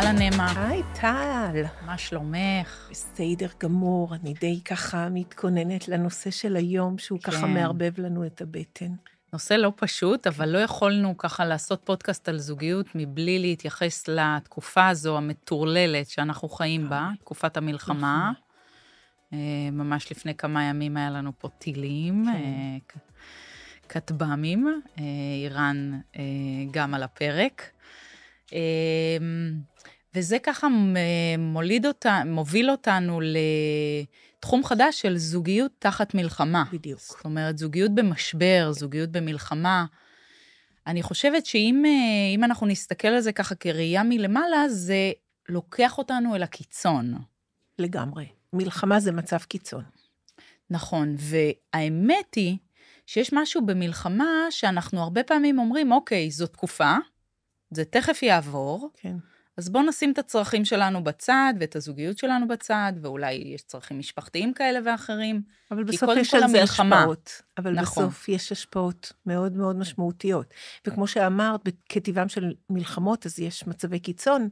אהלן נמה. היי טל. מה שלומך? בסדר גמור, אני די ככה מתכוננת לנושא של היום, שהוא ככה מערבב לנו את הבטן. נושא לא פשוט, אבל לא יכולנו ככה לעשות פודקאסט על זוגיות מבלי להתייחס לתקופה הזו המטורללת שאנחנו חיים בה, תקופת המלחמה. ממש לפני כמה ימים היה לנו פה טילים, כטב"מים, איראן גם על הפרק. וזה ככה מוביל אותנו לתחום חדש של זוגיות תחת מלחמה. בדיוק. זאת אומרת, זוגיות במשבר, זוגיות במלחמה. אני חושבת שאם אנחנו נסתכל על זה ככה כראייה מלמעלה, זה לוקח אותנו אל הקיצון. לגמרי. מלחמה זה מצב קיצון. נכון, והאמת היא שיש משהו במלחמה שאנחנו הרבה פעמים אומרים, אוקיי, זו תקופה, זה תכף יעבור, כן. אז בואו נשים את הצרכים שלנו בצד, ואת הזוגיות שלנו בצד, ואולי יש צרכים משפחתיים כאלה ואחרים. אבל בסוף יש על זה השפעות. אבל נכון. בסוף יש השפעות מאוד מאוד משמעותיות. וכמו שאמרת, כטבעם של מלחמות, אז יש מצבי קיצון,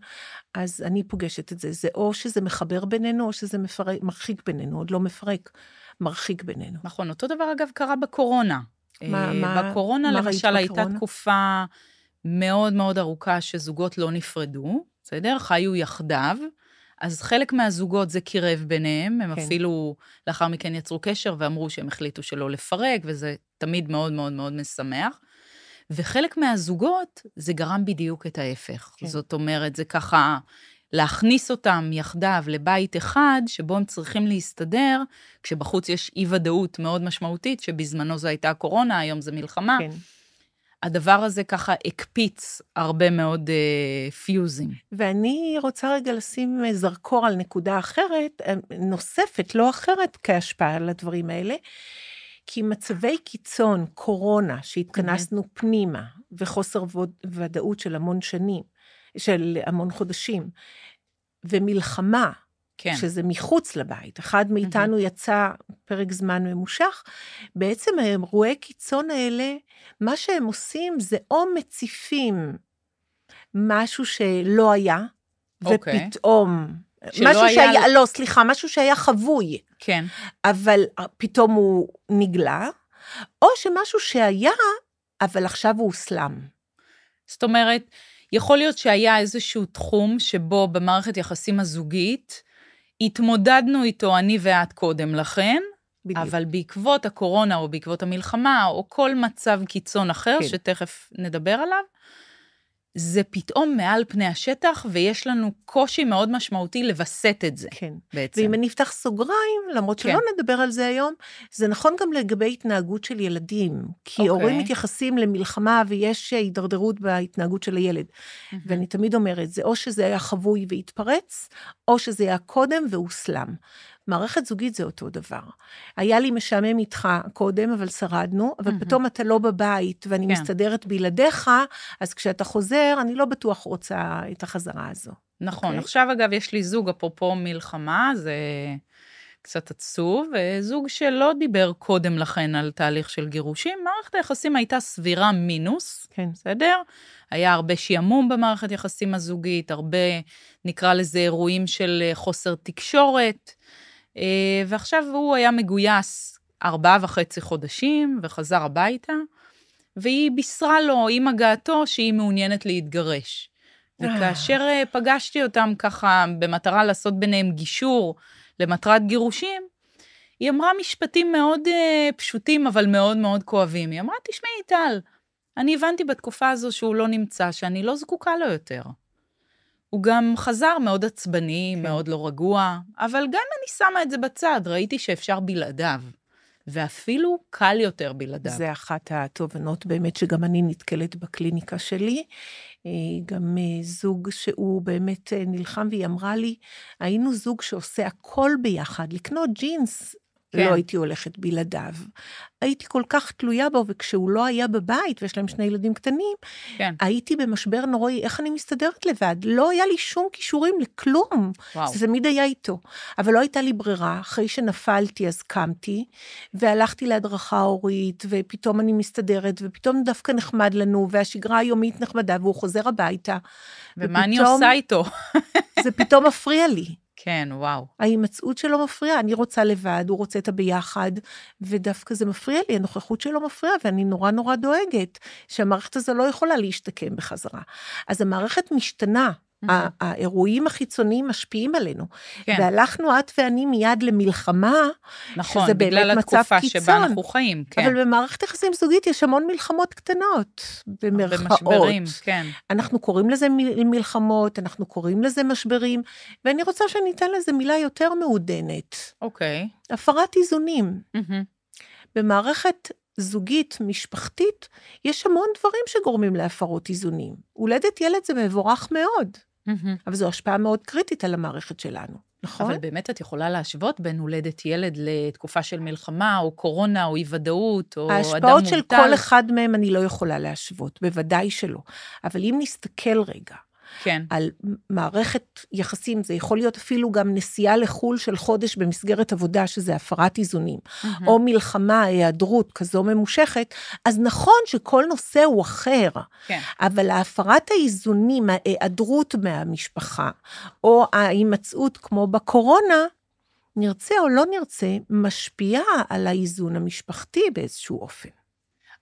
אז אני פוגשת את זה. זה או שזה מחבר בינינו, או שזה מרחיק בינינו, עוד לא מפרק, מרחיק בינינו. נכון, אותו דבר אגב קרה בקורונה. בקורונה מה למשל ראית הייתה תקופה מאוד מאוד ארוכה שזוגות לא נפרדו, בסדר? חיו יחדיו, אז חלק מהזוגות זה קירב ביניהם, הם אפילו לאחר מכן יצרו קשר ואמרו שהם החליטו שלא לפרק, וזה תמיד מאוד מאוד מאוד משמח. וחלק מהזוגות זה גרם בדיוק את ההפך. זאת אומרת, זה ככה להכניס אותם יחדיו לבית אחד, שבו הם צריכים להסתדר, כשבחוץ יש אי-ודאות מאוד משמעותית, שבזמנו זו הייתה הקורונה, היום זה מלחמה. כן. הדבר הזה ככה הקפיץ הרבה מאוד פיוזים. ואני רוצה רגע לשים זרקור על נקודה אחרת, נוספת, לא אחרת, כהשפעה על הדברים האלה, כי מצבי קיצון, קורונה, שהתכנסנו פנימה, וחוסר ודאות של המון שנים, של המון חודשים, ומלחמה, שזה מחוץ לבית, אחד מאיתנו יצא פרק זמן ממושך, בעצם האירועי קיצון האלה, מה שהם עושים זה או מציפים משהו שלא היה, ופתאום, משהו שהיה חבוי, כן. אבל פתאום הוא נגלה, או שמשהו שהיה, אבל עכשיו הוא הוסלם. זאת אומרת, יכול להיות שהיה איזשהו תחום שבו במערכת יחסים הזוגית, התמודדנו איתו אני ואת קודם לכן, בדיוק. אבל בעקבות הקורונה או בעקבות המלחמה, או כל מצב קיצון אחר, כן. שתכף נדבר עליו, זה פתאום מעל פני השטח, ויש לנו קושי מאוד משמעותי לבסט את זה. כן. בעצם. ואם אני אפתח סוגריים, למרות שלא נדבר על זה היום, זה נכון גם לגבי התנהגות של ילדים, כי הורים מתייחסים למלחמה, ויש הידרדרות בהתנהגות של הילד. ואני תמיד אומרת, זה או שזה היה חבוי והתפרץ, או שזה היה קודם והוסלם. מערכת זוגית זה אותו דבר. היה לי משעמם איתך קודם, אבל שרדנו, אבל פתאום אתה לא בבית, ואני מסתדרת בלעדיך, אז כשאתה חוזר, אני לא בטוח רוצה את החזרה הזו. נכון, עכשיו אגב יש לי זוג, אפרופו מלחמה, זה קצת עצוב, זוג שלא דיבר קודם לכן על תהליך של גירושים, מערכת היחסים הייתה סבירה מינוס, בסדר? היה הרבה שיעמום במערכת יחסים הזוגית, הרבה, נקרא לזה, אירועים של חוסר תקשורת, ועכשיו הוא היה מגויס 4.5 חודשים, וחזר הביתה, והיא בישרה לו עם הגעתו שהיא מעוניינת להתגרש. וכאשר פגשתי אותם ככה במטרה לעשות ביניהם גישור למטרת גירושים, היא אמרה משפטים מאוד פשוטים, אבל מאוד מאוד כואבים. היא אמרה, תשמעי טל, אני הבנתי בתקופה הזו שהוא לא נמצא, שאני לא זקוקה לו יותר. הוא גם חזר מאוד עצבני, מאוד לא רגוע, אבל גם אני שמה את זה בצד, ראיתי שאפשר בלעדיו, ואפילו קל יותר בלעדיו. זה אחת התובנות באמת שגם אני נתקלת בקליניקה שלי, גם זוג שהוא באמת נלחם, והיא אמרה לי, היינו זוג שעושה הכל ביחד, לקנות ג'ינס, כן. לא הייתי הולכת בלעדיו. הייתי כל כך תלויה בו, וכשהוא לא היה בבית, ויש להם 2 ילדים קטנים, כן. הייתי במשבר נוראי, איך אני מסתדרת לבד? לא היה לי שום כישורים לכלום. וואו. זה תמיד היה איתו. אבל לא הייתה לי ברירה, אחרי שנפלתי אז קמתי, והלכתי להדרכה הורית, ופתאום אני מסתדרת, ופתאום דווקא נחמד לנו, והשגרה היומית נחמדה, והוא חוזר הביתה. ומה אני עושה איתו? זה פתאום מפריע לי. כן, וואו. ההימצאות שלו מפריעה, אני רוצה לבד, הוא רוצה את הביחד, ודווקא זה מפריע לי, הנוכחות שלו מפריעה, ואני נורא נורא דואגת, שהמערכת הזו לא יכולה להשתקם בחזרה. אז המערכת משתנה, האירועים החיצוניים משפיעים עלינו, והלכנו את ואני מיד למלחמה, נכון, שזה באמת בגלל מצב התקופה קיצון, שבה אנחנו חיים, כן. אבל במערכת יחסים זוגית יש המון מלחמות קטנות, במרכאות. במשברים, כן. אנחנו קוראים לזה מלחמות, אנחנו קוראים לזה משברים, ואני רוצה שניתן לזה מילה יותר מעודנת. אוקיי. הפרת איזונים. במערכת זוגית, משפחתית, יש המון דברים שגורמים להפרות איזונים. הולדת ילד זה מבורך מאוד, אבל זו השפעה מאוד קריטית על המערכת שלנו, נכון? אבל באמת את יכולה להשוות בין הולדת ילד לתקופה של מלחמה, או קורונה, או אי-ודאות, או אדם מובטל. ההשפעות של כל אחד מהם אני לא יכולה להשוות, בוודאי שלא. אבל אם נסתכל רגע, כן. על מערכת יחסים, זה יכול להיות אפילו גם נסיעה לחול של חודש במסגרת עבודה, שזה הפרת איזונים, או מלחמה, היעדרות כזו ממושכת, אז נכון שכל נושא הוא אחר, כן. אבל ההפרת האיזונים, ההיעדרות מהמשפחה, או ההימצאות כמו בקורונה, נרצה או לא נרצה, משפיעה על האיזון המשפחתי באיזשהו אופן.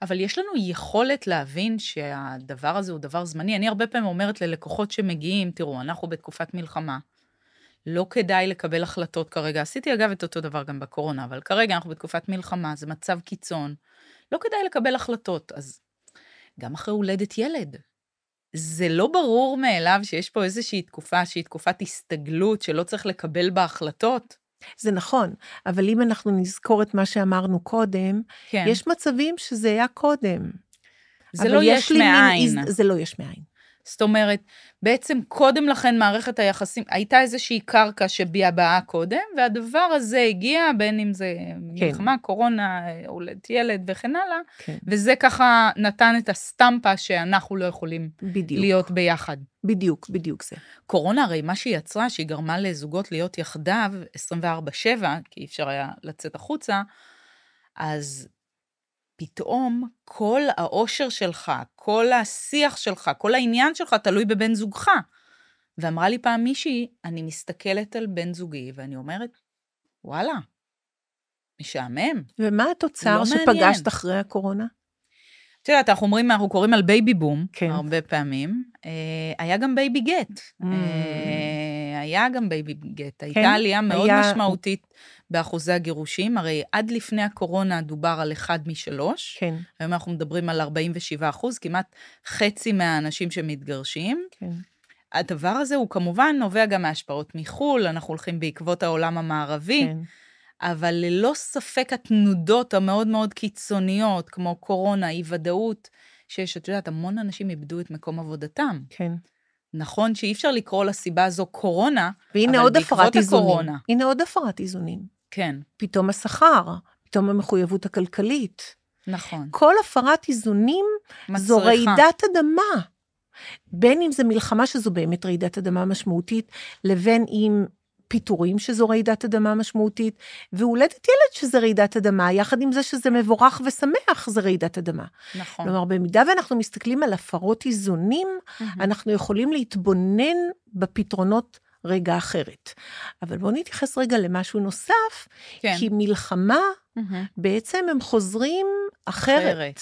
אבל יש לנו יכולת להבין שהדבר הזה הוא דבר זמני. אני הרבה פעמים אומרת ללקוחות שמגיעים, תראו, אנחנו בתקופת מלחמה, לא כדאי לקבל החלטות כרגע. עשיתי אגב את אותו דבר גם בקורונה, אבל כרגע אנחנו בתקופת מלחמה, זה מצב קיצון. לא כדאי לקבל החלטות, אז גם אחרי הולדת ילד. זה לא ברור מאליו שיש פה איזושהי תקופה, שהיא תקופת הסתגלות, שלא צריך לקבל בה החלטות. זה נכון, אבל אם אנחנו נזכור את מה שאמרנו קודם, כן. יש מצבים שזה היה קודם. זה לא יש מאין. זה לא יש מאין. זאת אומרת, בעצם קודם לכן מערכת היחסים, הייתה איזושהי קרקע שביעה קודם, והדבר הזה הגיע, בין אם זה מלחמה, קורונה, הולדת ילד וכן הלאה, וזה ככה נתן את הסטמפה שאנחנו לא יכולים להיות ביחד. בדיוק זה. קורונה הרי מה שהיא יצרה, שהיא גרמה לזוגות להיות יחדיו 24/7, כי אי אפשר היה לצאת החוצה, אז פתאום כל האושר שלך, כל השיח שלך, כל העניין שלך תלוי בבן זוגך. ואמרה לי פעם מישהי, אני מסתכלת על בן זוגי, ואני אומרת, וואלה, משעמם. ומה התוצר לא שפגשת אחרי הקורונה? את יודעת, אנחנו קוראים על בייבי בום, כן. הרבה פעמים. היה גם בייבי גט. היה גם בייבי גט. כן. הייתה עלייה מאוד משמעותית באחוזי הגירושים. הרי עד לפני הקורונה דובר על 1 מ-3. כן. היום אנחנו מדברים על 47%, כמעט חצי מהאנשים שמתגרשים. כן. הדבר הזה הוא כמובן נובע גם מהשפעות מחול, אנחנו הולכים בעקבות העולם המערבי. כן. אבל ללא ספק התנודות המאוד מאוד קיצוניות, כמו קורונה, אי ודאות, שיש, את יודעת, המון אנשים איבדו את מקום עבודתם. כן. נכון שאי אפשר לקרוא לסיבה הזו קורונה, והנה אבל בעקבות הקורונה. הנה עוד הפרת איזונים. כן. פתאום השכר, פתאום המחויבות הכלכלית. נכון. כל הפרת איזונים זו רעידת אדמה. בין אם זה מלחמה שזו באמת רעידת אדמה משמעותית, לבין אם פיתורים שזו רעידת אדמה משמעותית, והולדת ילד שזה רעידת אדמה, יחד עם זה שזה מבורך ושמח, זה רעידת אדמה. נכון. כלומר, במידה ואנחנו מסתכלים על הפרות איזונים, אנחנו יכולים להתבונן בפתרונות רגע אחרת. אבל בואו נתייחס רגע למשהו נוסף, כן. כי מלחמה, בעצם הם חוזרים אחרת.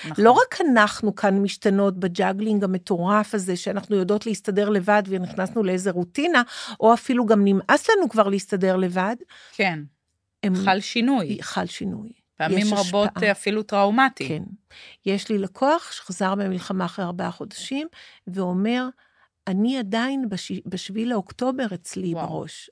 נכון. לא רק אנחנו כאן משתנות בג'אגלינג המטורף הזה, שאנחנו יודעות להסתדר לבד, ונכנסנו לאיזה רוטינה, או אפילו גם נמאס לנו כבר להסתדר לבד. כן, חל שינוי. חל שינוי. פעמים רבות השפעה. אפילו טראומטי. כן. יש לי לקוח שחזר במלחמה אחרי 4 חודשים, ואומר, אני עדיין בשביל לאוקטובר אצלי וואו. בראש.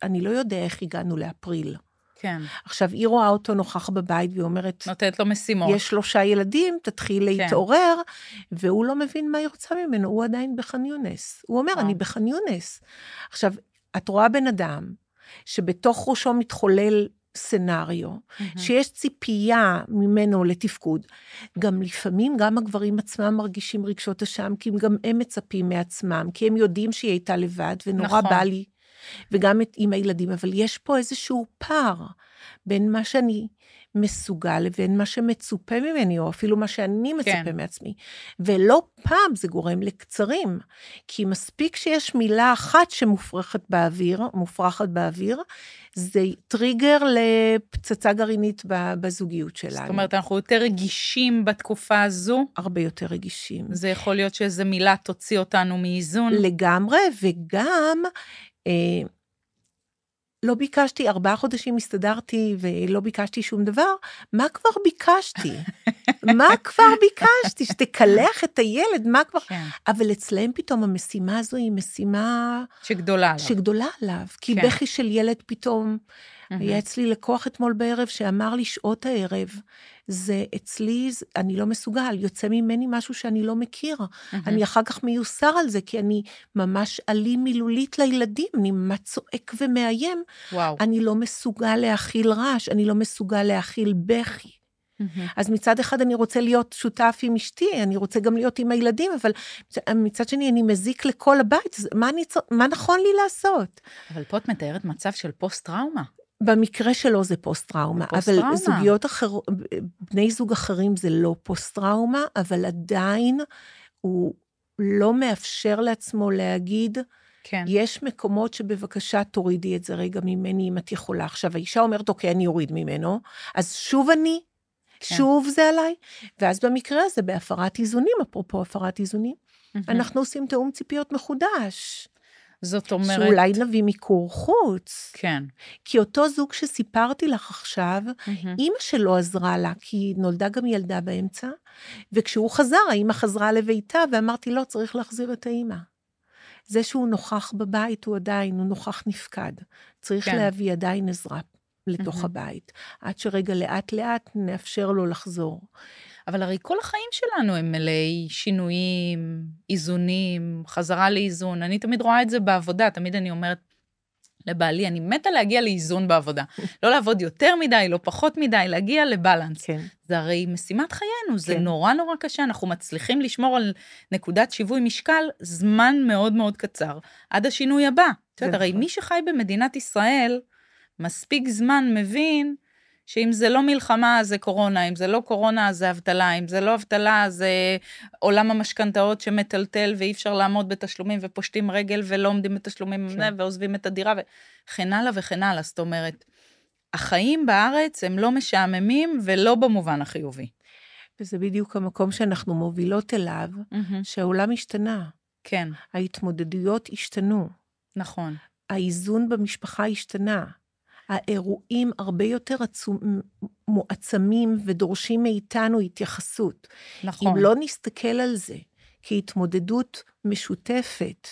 אני לא יודע איך הגענו לאפריל. כן. עכשיו, היא רואה אותו נוכח בבית, והיא אומרת, נותנת לו משימות. יש 3 ילדים, תתחיל להתעורר, והוא לא מבין מה היא רוצה ממנו, הוא עדיין בח'אן יונס. הוא אומר, אני בח'אן יונס. עכשיו, את רואה בן אדם, שבתוך ראשו מתחולל סנריו, שיש ציפייה ממנו לתפקוד, גם לפעמים גם הגברים עצמם מרגישים רגשות אשם, כי גם הם מצפים מעצמם, כי הם יודעים שהיא הייתה לבד, ונורא בא לי, וגם עם הילדים, אבל יש פה איזשהו פער, בין מה שאני מסוגל, לבין מה שמצופה ממני, או אפילו מה שאני מצפה מעצמי, ולא פעם זה גורם לקצרים, כי מספיק שיש מילה אחת שמופרחת באוויר, זה טריגר לפצצה גרעינית בזוגיות שלנו. זאת אומרת, אנחנו יותר רגישים בתקופה הזו? הרבה יותר רגישים. זה יכול להיות שאיזו מילה תוציא אותנו מאיזון? לגמרי, וגם לא ביקשתי, 4 חודשים הסתדרתי ולא ביקשתי שום דבר, מה כבר ביקשתי? מה כבר ביקשתי? שתקלח את הילד, מה כבר? כן. אבל אצלם פתאום המשימה הזו היא משימה שגדולה עליו, כי בכי של ילד פתאום, היה אצלי לקוח אתמול בערב שאמר לי שעות הערב, זה אצלי, אני לא מסוגל, יוצא ממני משהו שאני לא מכיר, אני אחר כך מיוסר על זה, כי אני ממש אלים מילולית לילדים, אני ממש צועק ומאיים, אני לא מסוגל להכיל רעש, אני לא מסוגל להכיל בכי. אז מצד אחד אני רוצה להיות שותף עם אשתי, אני רוצה גם להיות עם הילדים, אבל מצד שני אני מזיק לכל הבית, מה נכון לי לעשות? אבל פה את מתארת מצב של פוסט-טראומה. במקרה שלו זה פוסט-טראומה, אבל זוגיות אחרות, בני זוג אחרים זה לא פוסט-טראומה, אבל עדיין הוא לא מאפשר לעצמו להגיד, כן. יש מקומות שבבקשה תורידי את זה רגע ממני אם את יכולה. עכשיו האישה אומרת, אוקיי, אני אוריד ממנו, אז שוב אני, שוב זה עליי, ואז במקרה הזה בהפרת איזונים, אפרופו הפרת איזונים, אנחנו עושים תאום ציפיות מחודש. זאת אומרת... שאולי נביא מיקור חוץ. כן. כי אותו זוג שסיפרתי לך עכשיו, אמא שלו עזרה לה, כי נולדה גם ילדה באמצע, וכשהוא חזר, האמא חזרה לביתה, ואמרתי, לא, צריך להחזיר את האמא. זה שהוא נוכח בבית, הוא נוכח נפקד. צריך להביא עדיין עזרה לתוך הבית. עד שרגע לאט לאט נאפשר לו לחזור. אבל הרי כל החיים שלנו הם מלאי שינויים, איזונים, חזרה לאיזון. אני תמיד רואה את זה בעבודה, תמיד אני אומרת לבעלי, אני מתה להגיע לאיזון בעבודה. לא לעבוד יותר מדי, לא פחות מדי, להגיע לבלנס. כן. זה הרי משימת חיינו, זה נורא נורא קשה, אנחנו מצליחים לשמור על נקודת שיווי משקל זמן מאוד מאוד קצר, עד השינוי הבא. את יודעת, הרי מי שחי במדינת ישראל, מספיק זמן מבין, שאם זה לא מלחמה, זה קורונה, אם זה לא קורונה, זה אבטלה, אם זה לא אבטלה, זה עולם המשכנתאות שמטלטל, ואי אפשר לעמוד בתשלומים, ופושטים רגל, ולא עומדים בתשלומים, ועוזבים את הדירה, וכן הלאה וכן הלאה. זאת אומרת, החיים בארץ הם לא משעממים, ולא במובן החיובי. וזה בדיוק המקום שאנחנו מובילות אליו, שהעולם השתנה. כן. ההתמודדויות השתנו. נכון. האיזון במשפחה השתנה. האירועים הרבה יותר מועצמים ודורשים מאיתנו התייחסות. נכון. אם לא נסתכל על זה כהתמודדות משותפת,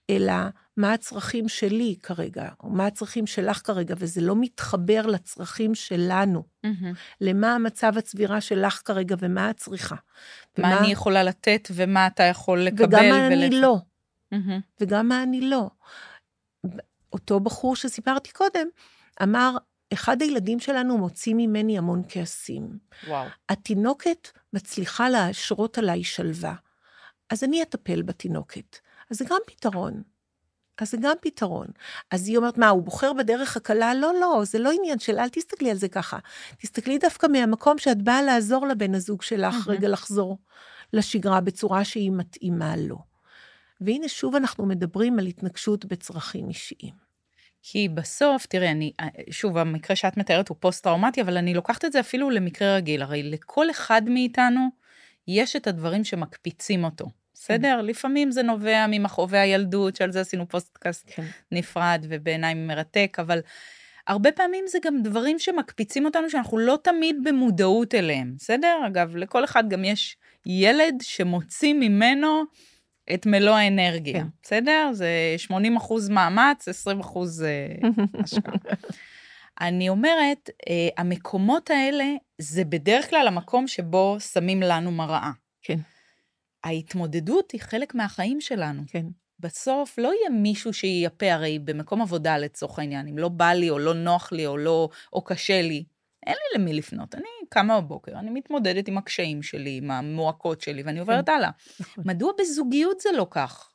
אלא מה הצרכים שלי כרגע, או מה הצרכים שלך כרגע, וזה לא מתחבר לצרכים שלנו, למה המצב הצבירה שלך כרגע, ומה הצריכה. מה אני יכולה לתת, ומה אתה יכול לקבל. וגם מה אני לא. וגם מה אני לא. אותו בחור שסיפרתי קודם, אמר, אחד הילדים שלנו מוציא ממני המון כעסים. וואו. התינוקת מצליחה להשרות עליי שלווה. אז אני אטפל בתינוקת. אז זה גם פתרון. אז היא אומרת, מה, הוא בוחר בדרך הקלה? לא, זה לא עניין של, אל תסתכלי על זה ככה. תסתכלי דווקא מהמקום שאת באה לעזור לבן הזוג שלך, רגע לחזור לשגרה בצורה שהיא מתאימה לו. והנה שוב אנחנו מדברים על התנגשות בצרכים אישיים. כי בסוף, תראי, שוב, המקרה שאת מתארת הוא פוסט-טראומטי, אבל אני לוקחת את זה אפילו למקרה רגיל, הרי לכל אחד מאיתנו יש את הדברים שמקפיצים אותו, בסדר? לפעמים זה נובע ממכאובי הילדות, שעל זה עשינו פוסטקאסט נפרד ובעיניי מרתק, אבל הרבה פעמים זה גם דברים שמקפיצים אותנו, שאנחנו לא תמיד במודעות אליהם, בסדר? אגב, לכל אחד גם יש ילד שמוציא ממנו את מלוא האנרגיה, בסדר? זה 80% מאמץ, 20% השקעה. אני אומרת, המקומות האלה, זה בדרך כלל המקום שבו שמים לנו מראה. כן. ההתמודדות היא חלק מהחיים שלנו. כן. בסוף לא יהיה מישהו שיפה, הרי במקום עבודה לצורך העניין, אם לא בא לי או לא נוח לי או קשה לי, אין לי למי לפנות. אני קמה בבוקר, אני מתמודדת עם הקשיים שלי, עם המועקות שלי, ואני עוברת הלאה. מדוע בזוגיות זה לא כך?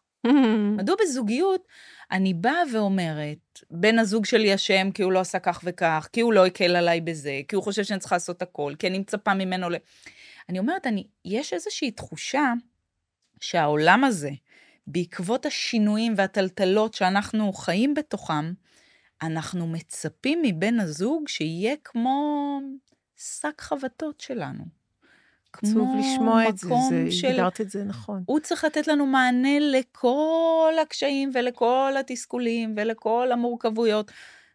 מדוע בזוגיות אני באה ואומרת, בן הזוג שלי אשם כי הוא לא עשה כך וכך, כי הוא לא יקל עליי בזה, כי הוא חושב שאני צריכה לעשות הכל, כי אני מצפה ממנו אני אומרת, יש איזושהי תחושה שהעולם הזה, בעקבות השינויים והטלטלות שאנחנו חיים בתוכם, אנחנו מצפים מבן הזוג שיהיה כמו שק חבטות שלנו. עצוב לשמוע את זה, הגדרת את זה נכון. הוא צריך לתת לנו מענה לכל הקשיים ולכל התסכולים ולכל המורכבויות.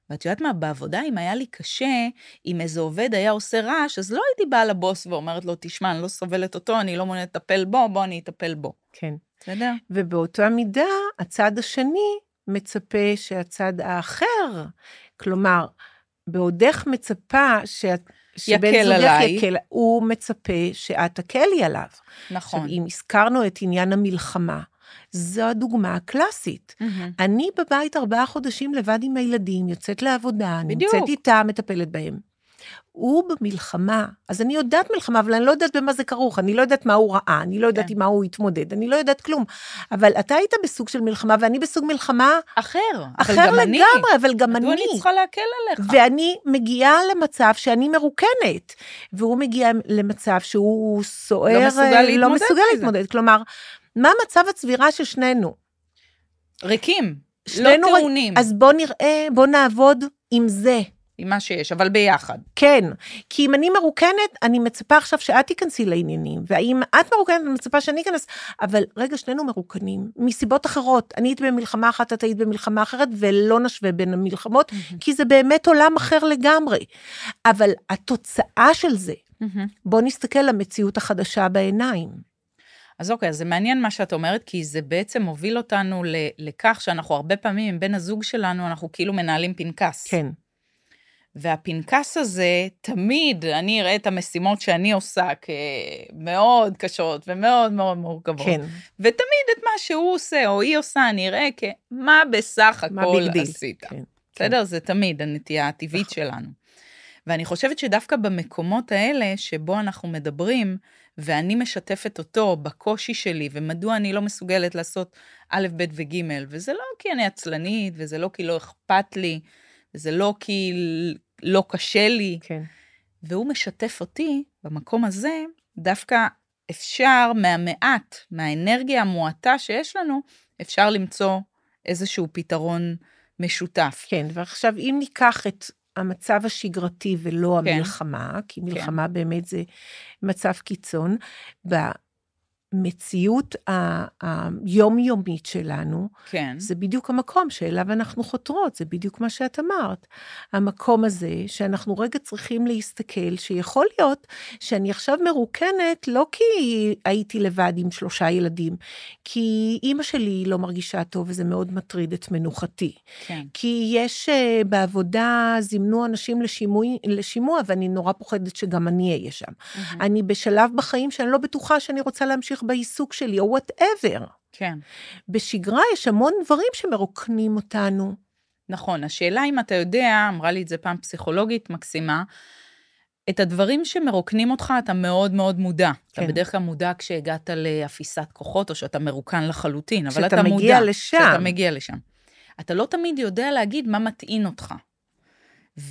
ואת יודעת מה, בעבודה, אם היה לי קשה, אם איזה עובד היה עושה רעש, אז לא הייתי באה לבוס ואומרת לו, תשמע, אני לא סובלת אותו, אני לא מעוניינת לטפל בו, בוא אני אטפל בו. כן. בסדר? ובאותה מידה, הצד השני מצפה שהצד האחר, כלומר, בעודך מצפה שבן זוגך יקל, הוא מצפה שאת תקלי עליו. נכון. עכשיו, אם הזכרנו את עניין המלחמה, זו הדוגמה הקלאסית. אני בבית 4 חודשים לבד עם הילדים, יוצאת לעבודה, נמצאת איתה, מטפלת בהם. הוא במלחמה, אז אני יודעת מלחמה, אבל אני לא יודעת במה זה כרוך, אני לא יודעת מה הוא ראה, אני לא יודעת עם מה הוא התמודד, אני לא יודעת כלום. אבל אתה היית בסוג של מלחמה, ואני בסוג מלחמה אחר לגמרי, אבל גם אני. מדוע אני צריכה להקל עליך? ואני מגיעה למצב שאני מרוקנת, והוא מגיע למצב שהוא סוער, לא מסוגל להתמודד. כלומר, מה מצב הצבירה של שנינו? ריקים, לא טעונים. אז בוא נראה, בוא נעבוד עם זה. עם מה שיש, אבל ביחד. כן, כי אם אני מרוקנת, אני מצפה עכשיו שאת תיכנסי לעניינים, והאם את מרוקנת, אני מצפה שאני אכנס, אבל רגע, שנינו מרוקנים, מסיבות אחרות, אני היית במלחמה אחת, את היית במלחמה אחרת, ולא נשווה בין המלחמות, כי זה באמת עולם אחר לגמרי, אבל התוצאה של זה, בוא נסתכל למציאות החדשה בעיניים. אז אוקיי, אז זה מעניין מה שאת אומרת, כי זה בעצם מוביל אותנו לכך, שאנחנו הרבה פעמים, עם בן הזוג שלנו, אנחנו כאילו מנהלים פנקס. כן. והפנקס הזה, תמיד אני אראה את המשימות שאני עושה כמאוד קשות ומאוד מאוד מורכבות. כן. ותמיד את מה שהוא עושה או היא עושה, אני אראה כמה בסך הכל עשית. כן. בסדר? זה תמיד הנטייה הטבעית שלנו. ואני חושבת שדווקא במקומות האלה, שבו אנחנו מדברים, ואני משתפת אותו בקושי שלי, ומדוע אני לא מסוגלת לעשות א', ב' וג', וזה לא כי אני עצלנית, וזה לא כי לא אכפת לי, וזה לא כי לא קשה לי, כן. והוא משתף אותי במקום הזה, דווקא אפשר מהמעט, מהאנרגיה המועטה שיש לנו, אפשר למצוא איזשהו פתרון משותף. כן, ועכשיו אם ניקח את המצב השגרתי ולא המלחמה, כי מלחמה באמת זה מצב קיצון, במציאות היומיומית שלנו, זה בדיוק המקום שאליו אנחנו חותרות, זה בדיוק מה שאת אמרת. המקום הזה שאנחנו רגע צריכים להסתכל, שיכול להיות שאני עכשיו מרוקנת, לא כי הייתי לבד עם 3 ילדים, כי אמא שלי לא מרגישה טוב, וזה מאוד מטריד את מנוחתי. כן. כי יש בעבודה, זימנו אנשים לשימוע, ואני נורא פוחדת שגם אני אהיה שם. אני בשלב בחיים שאני לא בטוחה שאני רוצה להמשיך בעיסוק שלי, או whatever. כן. בשגרה יש המון דברים שמרוקנים אותנו. נכון, השאלה אם אתה יודע, אמרה לי את זה פעם פסיכולוגית מקסימה, את הדברים שמרוקנים אותך, אתה מאוד מאוד מודע. כן. אתה בדרך כלל מודע כשהגעת לאפיסת כוחות, או שאתה מרוקן לחלוטין, אבל אתה מודע. שאתה מגיע לשם. אתה לא תמיד יודע להגיד מה מטעין אותך.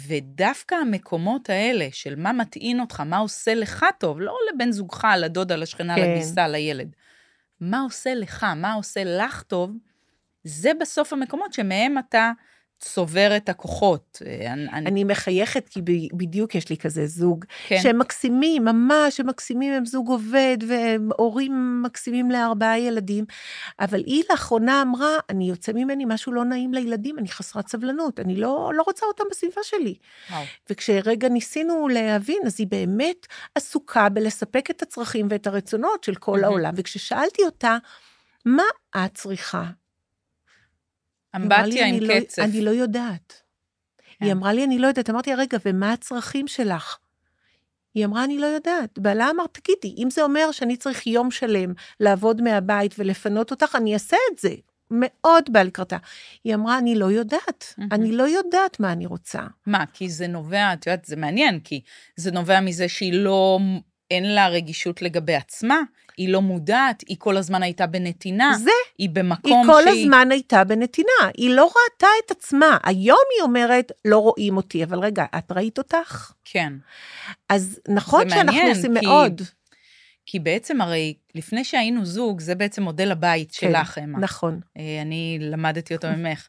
ודווקא המקומות האלה של מה מטעין אותך, מה עושה לך טוב, לא לבן זוגך, לדודה, לשכנה, כן. לגיסה, לילד. מה עושה לך, מה עושה לך טוב, זה בסוף המקומות שמהם אתה צובר את הכוחות. אני מחייכת, כי בדיוק יש לי כזה זוג, כן. שהם מקסימים, ממש, הם מקסימים, הם זוג עובד, והורים מקסימים ל4 ילדים, אבל היא לאחרונה אמרה, אני יוצא ממני משהו לא נעים לילדים, אני חסרת סבלנות, אני לא רוצה אותם בסביבה שלי. וכשרגע ניסינו להבין, אז היא באמת עסוקה בלספק את הצרכים ואת הרצונות של כל העולם, וכששאלתי אותה, מה את צריכה? אמבטיה עם קצף. אני לא יודעת. היא אמרה לי, אני לא יודעת. אמרתי, רגע, ומה הצרכים שלך? היא אמרה, אני לא יודעת. בעלה אמר, תגידי, אם זה אומר שאני צריך יום שלם לעבוד מהבית ולפנות אותך, אני אעשה את זה. מאוד בא לקראתה. היא אמרה, אני לא יודעת, אני לא יודעת מה אני רוצה. מה, כי זה נובע, את יודעת, זה מעניין, כי זה נובע מזה שהיא לא, אין לה רגישות לגבי עצמה, היא לא מודעת, היא כל הזמן הייתה בנתינה, היא במקום היא כל הזמן הייתה בנתינה, היא לא ראתה את עצמה, היום היא אומרת, לא רואים אותי, אבל רגע, את ראית אותך? כן. אז נכון שאנחנו עושים מאוד. כי בעצם הרי לפני שהיינו זוג, זה בעצם מודל הבית שלך, אמה. נכון. אני למדתי אותו ממך.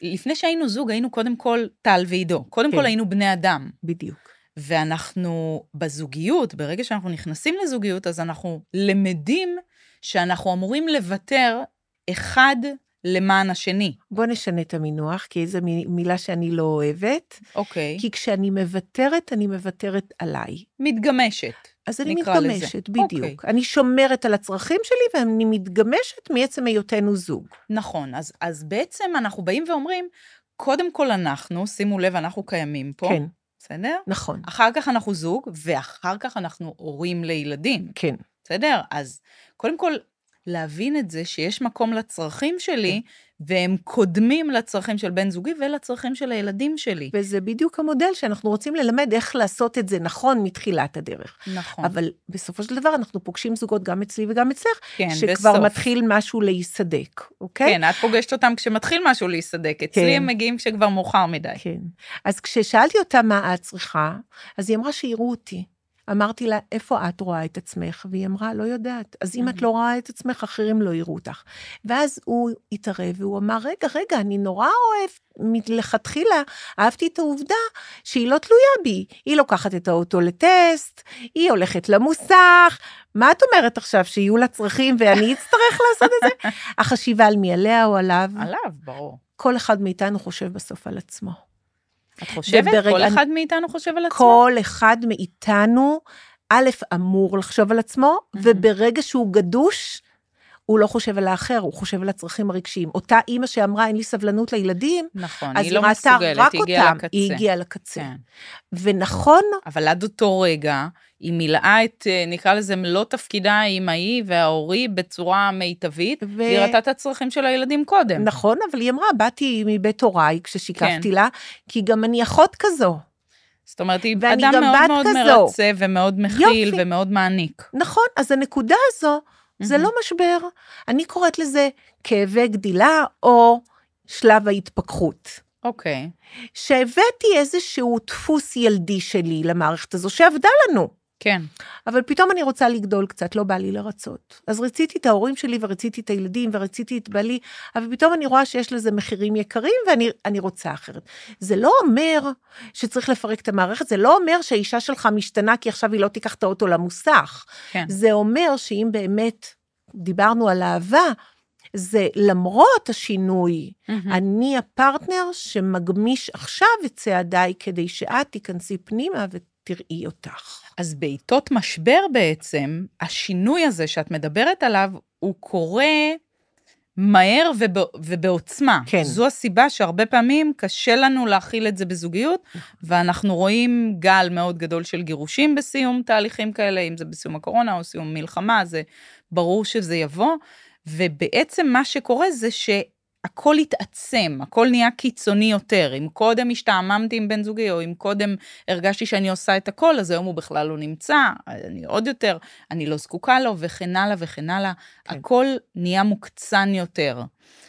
לפני שהיינו זוג, היינו קודם כל טל ועידו. קודם כל היינו בני אדם. בדיוק. ואנחנו בזוגיות, ברגע שאנחנו נכנסים לזוגיות, אז אנחנו למדים שאנחנו אמורים לוותר אחד למען השני. בוא נשנה את המינוח, כי זו מילה שאני לא אוהבת. אוקיי. כי כשאני מוותרת, אני מוותרת עליי. מתגמשת. אז אני מתגמשת, בדיוק. אני שומרת על הצרכים שלי, ואני מתגמשת מעצם היותנו זוג. נכון, אז בעצם אנחנו באים ואומרים, קודם כל אנחנו, שימו לב, אנחנו קיימים פה. כן. בסדר? נכון. אחר כך אנחנו זוג, ואחר כך אנחנו הורים לילדים. כן. בסדר? אז קודם כל, להבין את זה שיש מקום לצרכים שלי, והם קודמים לצרכים של בן זוגי ולצרכים של הילדים שלי. וזה בדיוק המודל שאנחנו רוצים ללמד איך לעשות את זה נכון מתחילת הדרך. נכון. אבל בסופו של דבר אנחנו פוגשים זוגות גם אצלי וגם אצלך, כן, שכבר בסוף. מתחיל משהו להיסדק, אוקיי? כן, את פוגשת אותם כשמתחיל משהו להיסדק. אצלי כן. הם מגיעים כשכבר מאוחר מדי. כן. אז כששאלתי אותה מה את צריכה, אז היא אמרה שיראו אותי. אמרתי לה, איפה את רואה את עצמך? והיא אמרה, לא יודעת. אז אם את לא רואה את עצמך, אחרים לא יראו אותך. ואז הוא התערב, והוא אמר, רגע, אני נורא אוהב, מלכתחילה, אהבתי את העובדה שהיא לא תלויה בי. היא לוקחת את האוטו לטסט, היא הולכת למוסך. מה את אומרת עכשיו, שיהיו לה צרכים ואני אצטרך לעשות את זה? החשיבה על מי, עליה או עליו? עליו, ברור. כל אחד מאיתנו חושב בסוף על עצמו. את חושבת? כל אחד מאיתנו חושב על עצמו? כל אחד מאיתנו, א', אמור לחשוב על עצמו, וברגע שהוא גדוש, הוא לא חושב על האחר, הוא חושב על הצרכים הרגשיים. אותה אימא שאמרה, אין לי סבלנות לילדים, נכון, היא לא מסוגלת, היא הגיעה לקצה. היא הגיעה לקצה. כן. ונכון... אבל עד אותו רגע, היא מילאה את, נקרא לזה, מלוא תפקידה האמאי וההורי בצורה מיטבית, והיא ראתה את הצרכים של הילדים קודם. נכון, אבל היא אמרה, באתי מבית הוריי כששיקפתי לה, כי גם אני אחות כזו. זאת אומרת, היא אדם מאוד מאוד מרצה ומאוד מכיל ומאוד מעניק. נכון, אז הנקודה הזו, זה לא משבר. אני קוראת לזה כאבי גדילה או שלב ההתפכחות. אוקיי. שהבאתי איזשהו דפוס ילדי שלי למערכת הזו, שעבדה לנו. כן. אבל פתאום אני רוצה לגדול קצת, לא בא לי לרצות. אז רציתי את ההורים שלי, ורציתי את הילדים, ורציתי את בעלי, אבל פתאום אני רואה שיש לזה מחירים יקרים, ואני רוצה אחרת. זה לא אומר שצריך לפרק את המערכת, זה לא אומר שהאישה שלך משתנה, כי עכשיו היא לא תיקח את האוטו למוסך. כן. זה אומר שאם באמת דיברנו על אהבה, זה למרות השינוי, אני הפרטנר שמגמיש עכשיו את צעדיי, כדי שאת תיכנסי פנימה ותראי אותך. אז בעיתות משבר בעצם, השינוי הזה שאת מדברת עליו, הוא קורה מהר ובעוצמה. כן. זו הסיבה שהרבה פעמים קשה לנו להכיל את זה בזוגיות, ואנחנו רואים גל מאוד גדול של גירושים בסיום תהליכים כאלה, אם זה בסיום הקורונה או סיום מלחמה, זה ברור שזה יבוא, ובעצם מה שקורה זה שהכל התעצם, הכל נהיה קיצוני יותר. אם קודם השתעממתי עם בן זוגי, או אם קודם הרגשתי שאני עושה את הכל, אז היום הוא בכלל לא נמצא, אני עוד יותר, אני לא זקוקה לו, וכן הלאה וכן הלאה. כן. הכל נהיה מוקצן יותר.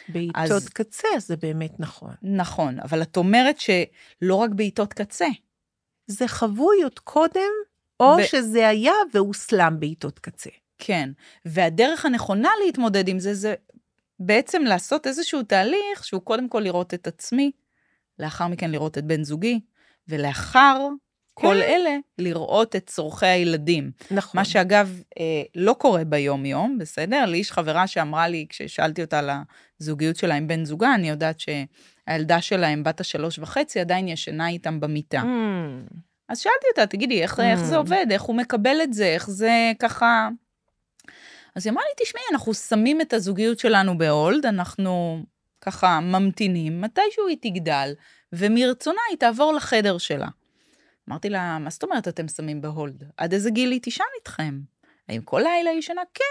בעיתות קצה, זה באמת נכון. נכון, אבל את אומרת שלא רק בעיתות קצה. זה חבוי עוד קודם, או שזה היה והוסלם בעיתות קצה. כן, והדרך הנכונה להתמודד עם זה, זה בעצם לעשות איזשהו תהליך, שהוא קודם כל לראות את עצמי, לאחר מכן לראות את בן זוגי, ולאחר כל אלה, לראות את צורכי הילדים. נכון. מה שאגב, לא קורה ביום יום, בסדר? לי יש חברה שאמרה לי, כששאלתי אותה על הזוגיות שלה עם בן זוגה, אני יודעת שהילדה שלה עם בת 3.5, עדיין ישנה איתם במיטה. אז שאלתי אותה, תגידי, איך זה עובד? איך הוא מקבל את זה? איך זה ככה... אז היא אמרה לי, תשמעי, אנחנו שמים את הזוגיות שלנו בהולד, אנחנו ככה ממתינים, מתישהו היא תגדל, ומרצונה היא תעבור לחדר שלה. אמרתי לה, מה זאת אומרת אתם שמים בהולד? עד איזה גיל היא תישן איתכם? האם כל לילה היא ישנה? כן.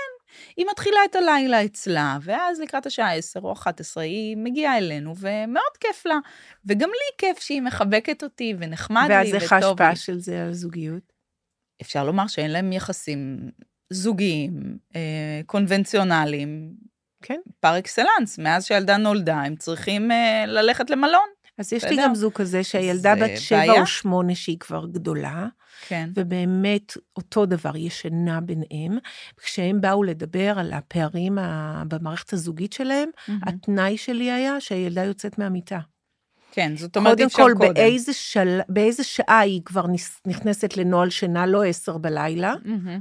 היא מתחילה את הלילה אצלה, ואז לקראת השעה 10 או 11 היא מגיעה אלינו, ומאוד כיף לה. וגם לי כיף שהיא מחבקת אותי, ונחמד לי, ואז וטוב לי. איך ההשפעה של זה על הזוגיות? אפשר לומר שאין להם יחסים זוגיים, קונבנציונליים, כן. פר אקסלנס. מאז שהילדה נולדה, הם צריכים ללכת למלון. אז יש לי גם זוג כזה שהילדה בת 7 או 8 שהיא כבר גדולה, כן. ובאמת אותו דבר ישנה ביניהם. כשהם באו לדבר על הפערים במערכת הזוגית שלהם, התנאי שלי היה שהילדה יוצאת מהמיטה. כן, זאת אומרת אפשר קודם קודם. באיזה שעה היא כבר נכנסת לנועל שינה, לא 10 בלילה,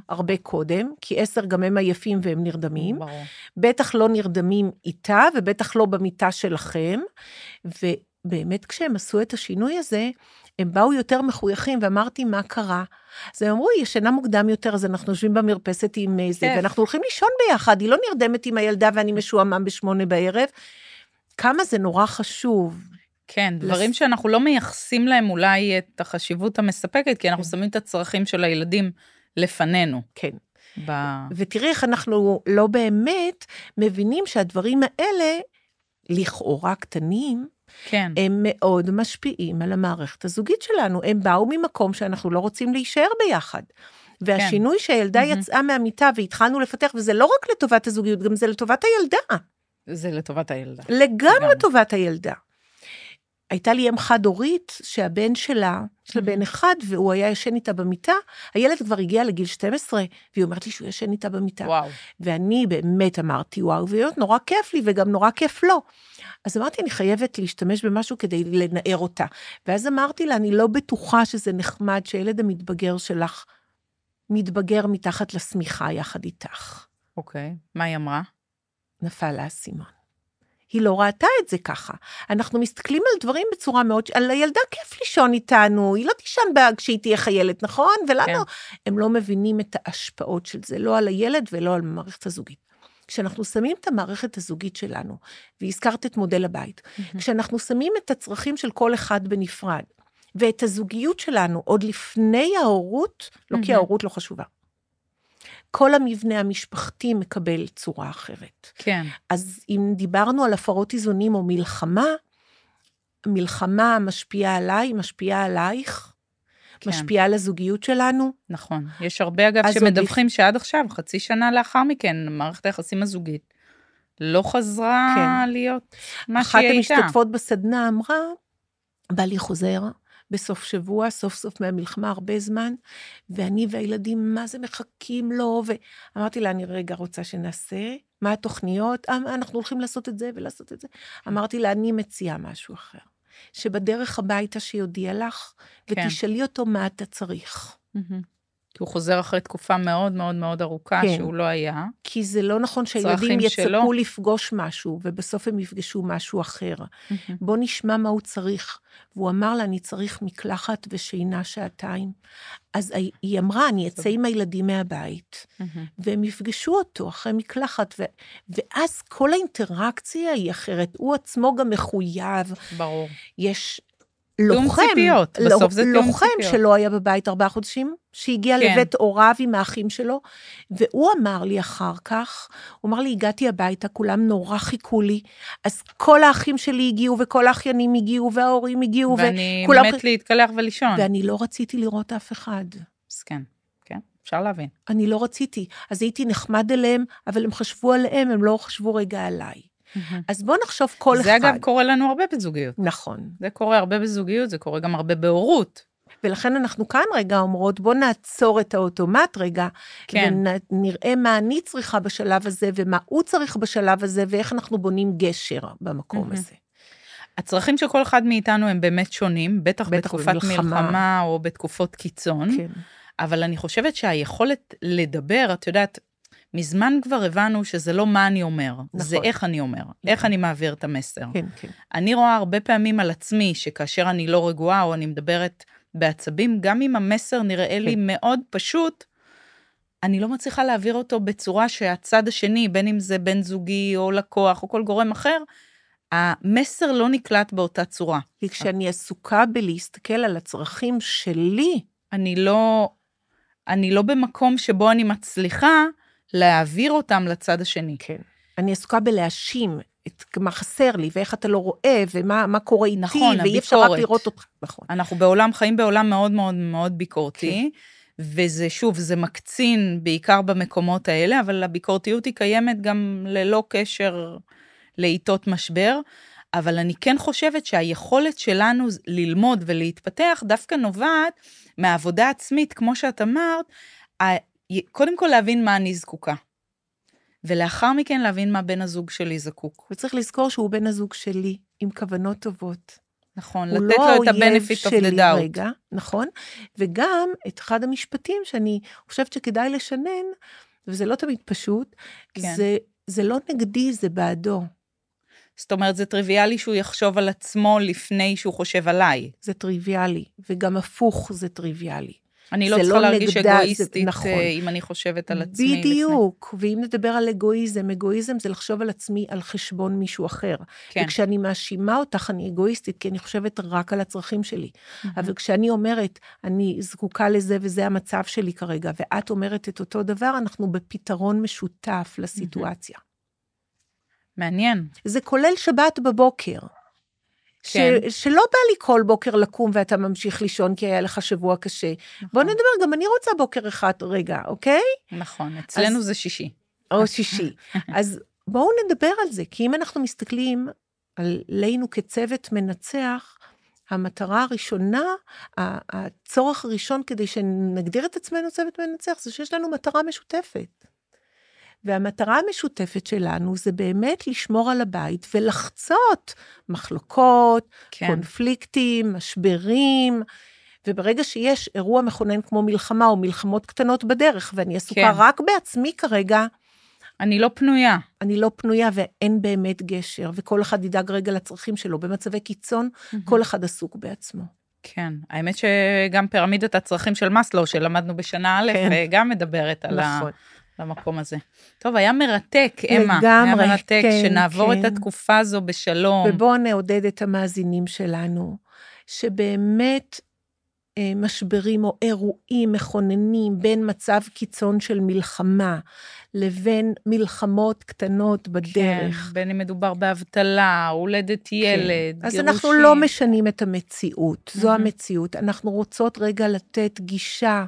הרבה קודם, כי 10 גם הם עייפים והם נרדמים. ברור. בטח לא נרדמים איתה, ובטח לא במיטה שלכם, ובאמת כשהם עשו את השינוי הזה, הם באו יותר מחויכים, ואמרתי מה קרה. אז הם אמרו, היא ישנה מוקדם יותר, אז אנחנו יושבים במרפסת עם זה, ואנחנו הולכים לישון ביחד, היא לא נרדמת עם הילדה, ואני משועמם ב8 בערב. כמה זה נורא חשוב. כן, דברים שאנחנו לא מייחסים להם אולי את החשיבות המספקת, כי אנחנו שמים את הצרכים של הילדים לפנינו. כן. ותראי איך אנחנו לא באמת מבינים שהדברים האלה, לכאורה קטנים, כן. הם מאוד משפיעים על המערכת הזוגית שלנו. הם באו ממקום שאנחנו לא רוצים להישאר ביחד. והשינוי שהילדה יצאה מהמיטה והתחלנו לפתח, וזה לא רק לטובת הזוגיות, גם זה לטובת הילדה. זה לטובת הילדה. לגמרי לטובת הילדה. הייתה לי אם חד הורית, שהבן שלה, יש לה בן אחד, והוא היה ישן איתה במיטה, הילד כבר הגיע לגיל 12, והיא אומרת לי שהוא ישן איתה במיטה. וואו. ואני באמת אמרתי, וואו, נורא כיף לי, וגם נורא כיף לו. אז אמרתי, אני חייבת להשתמש במשהו כדי לנער אותה. ואז אמרתי לה, אני לא בטוחה שזה נחמד, שהילד המתבגר שלך, מתבגר מתחת לשמיכה יחד איתך. אוקיי, מה היא אמרה? נפל לה הסימון. היא לא ראתה את זה ככה. אנחנו מסתכלים על דברים בצורה מאוד, על הילדה כיף לישון איתנו, היא לא תישן כשהיא תהיה חיילת, נכון? ולנו, כן. הם לא מבינים את ההשפעות של זה, לא על הילד ולא על המערכת הזוגית. כשאנחנו שמים את המערכת הזוגית שלנו, והזכרת את מודל הבית, כשאנחנו שמים את הצרכים של כל אחד בנפרד, ואת הזוגיות שלנו עוד לפני ההורות, לא כי ההורות לא חשובה. כל המבנה המשפחתי מקבל צורה אחרת. כן. אז אם דיברנו על הפרות איזונים או מלחמה משפיעה עליי, משפיעה עלייך, כן. משפיעה על הזוגיות שלנו. נכון. יש הרבה אגב שמדווחים שעד עכשיו, חצי שנה לאחר מכן, מערכת היחסים הזוגית, לא חזרה כן. להיות מה שהיא הייתה. אחת המשתתפות בסדנה אמרה, בעלי חוזר, בסוף שבוע, סוף סוף מהמלחמה הרבה זמן, ואני והילדים, מה זה מחכים לו, ואמרתי לה, אני רגע רוצה שנעשה, מה התוכניות, אנחנו הולכים לעשות את זה ולעשות את זה. אמרתי לה, אני מציעה משהו אחר, שבדרך הביתה שיודיע לך, ותשאלי אותו מה אתה צריך. כי הוא חוזר אחרי תקופה מאוד מאוד מאוד ארוכה, שהוא לא היה. כי זה לא נכון שהילדים יצפו לפגוש משהו, ובסוף הם יפגשו משהו אחר. בוא נשמע מה הוא צריך. והוא אמר לה, אני צריך מקלחת ושינה 2 אז היא אמרה, אני אצא עם הילדים מהבית, והם יפגשו אותו אחרי מקלחת, ואז כל האינטראקציה היא אחרת. הוא עצמו גם מחויב. ברור. יש לוחם, ציפיות. בסוף זה לוחם שלא היה בבית 4 חודשים, שהגיע לבית הוריו עם האחים שלו, והוא אמר לי אחר כך, הוא אמר לי, הגעתי הביתה, כולם נורא חיכו לי, אז כל האחים שלי הגיעו, וכל האחיינים הגיעו, וההורים הגיעו, ואני מת להתקלח ולישון. ואני לא רציתי לראות אף אחד. כן, כן, אפשר להבין. אני לא רציתי, אז הייתי נחמד אליהם, אבל הם חשבו עליהם, הם לא חשבו רגע עליי. אז בוא נחשוב כל אחד. זה אגב קורה לנו הרבה בזוגיות. נכון. זה קורה הרבה בזוגיות, זה קורה גם הרבה בהורות. ולכן אנחנו כאן רגע אומרות, בוא נעצור את האוטומט רגע, כן. ונראה מה אני צריכה בשלב הזה, ומה הוא צריך בשלב הזה, ואיך אנחנו בונים גשר במקום הזה. הצרכים של כל אחד מאיתנו הם באמת שונים, בטח בתקופת מלחמה או בתקופות קיצון, כן. אבל אני חושבת שהיכולת לדבר, את יודעת, מזמן כבר הבנו שזה לא מה אני אומר, נכון. זה איך אני אומר, נכון. איך אני מעביר את המסר. כן, כן. אני רואה הרבה פעמים על עצמי, שכאשר אני לא רגועה, או אני מדברת בעצבים, גם אם המסר נראה כן. לי מאוד פשוט, אני לא מצליחה להעביר אותו בצורה שהצד השני, בין אם זה בן זוגי, או לקוח, או כל גורם אחר, המסר לא נקלט באותה צורה. כי כשאני עסוקה בלהסתכל על הצרכים שלי, אני לא במקום שבו אני מצליחה, להעביר אותם לצד השני. כן. אני עסוקה בלהאשים את מה חסר לי, ואיך אתה לא רואה, ומה קורה איתי, נכון, ואי אפשר רק לראות אותך. נכון. אנחנו חיים בעולם מאוד מאוד מאוד ביקורתי, וזה שוב, זה מקצין בעיקר במקומות האלה, אבל הביקורתיות היא קיימת גם ללא קשר לעיתות משבר, אבל אני כן חושבת שהיכולת שלנו ללמוד ולהתפתח דווקא נובעת מהעבודה עצמית, כמו שאת אמרת, קודם כל להבין מה אני זקוקה. ולאחר מכן להבין מה בן הזוג שלי זקוק. וצריך לזכור שהוא בן הזוג שלי, עם כוונות טובות. נכון, לתת לו את ה-benefit of the doubt. רגע, נכון, וגם את אחד המשפטים שאני חושבת שכדאי לשנן, וזה לא תמיד פשוט, כן. זה לא נגדי, זה בעדו. זאת אומרת, זה טריוויאלי שהוא יחשוב על עצמו לפני שהוא חושב עליי. זה טריוויאלי, וגם הפוך זה טריוויאלי. אני לא צריכה להרגיש אגואיסטית, נכון. אם אני חושבת על עצמי. בדיוק, ואם נדבר על אגואיזם זה לחשוב על עצמי על חשבון מישהו אחר. כן. וכשאני מאשימה אותך, אני אגואיסטית, כי אני חושבת רק על הצרכים שלי. אבל כשאני אומרת, אני זקוקה לזה וזה המצב שלי כרגע, ואת אומרת את אותו דבר, אנחנו בפתרון משותף לסיטואציה. מעניין. זה כולל שבת בבוקר. כן. שלא בא לי כל בוקר לקום ואתה ממשיך לישון כי היה לך שבוע קשה. נכון. בוא נדבר, גם אני רוצה בוקר אחד רגע, אוקיי? נכון, אצלנו זה שישי. או שישי. אז בואו נדבר על זה, כי אם אנחנו מסתכלים עלינו כצוות מנצח, המטרה הראשונה, הצורך הראשון כדי שנגדיר את עצמנו צוות מנצח, זה שיש לנו מטרה משותפת. והמטרה המשותפת שלנו זה באמת לשמור על הבית ולחצות מחלוקות, כן. קונפליקטים, משברים, וברגע שיש אירוע מכונן כמו מלחמה או מלחמות קטנות בדרך, ואני עסוקה כן. רק בעצמי כרגע, אני לא פנויה. אני לא פנויה ואין באמת גשר, וכל אחד ידאג רגע לצרכים שלו. במצבי קיצון, כל אחד עסוק בעצמו. כן, האמת שגם פירמידת הצרכים של מסלו, שלמדנו בשנה א', כן. גם מדברת על נכון. למקום הזה. טוב, היה מרתק, אמה. לגמרי, היה מרתק, כן, שנעבור כן. את התקופה הזו בשלום. ובואו נעודד את המאזינים שלנו, שבאמת משברים או אירועים מכוננים בין מצב קיצון של מלחמה, לבין מלחמות קטנות בדרך. כן, בין אם מדובר באבטלה, הולדת ילד, כן. אז אנחנו לא משנים את המציאות, זו המציאות. אנחנו רוצות רגע לתת גישה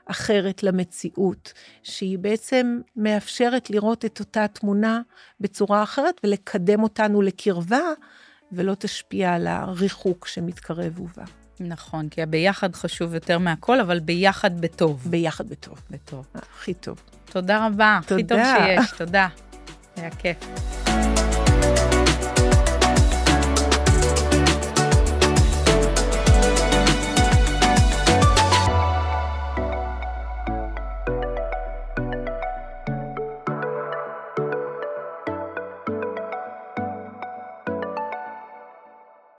אחרת למציאות, שהיא בעצם מאפשרת לראות את אותה תמונה בצורה אחרת, ולקדם אותנו לקרבה, ולא תשפיע על הריחוק שמתקרב ובא. נכון, כי הביחד חשוב יותר מהכל, אבל ביחד בטוב. ביחד בטוב. בטוב. הכי טוב. תודה רבה, הכי טוב שיש, תודה. היה כיף.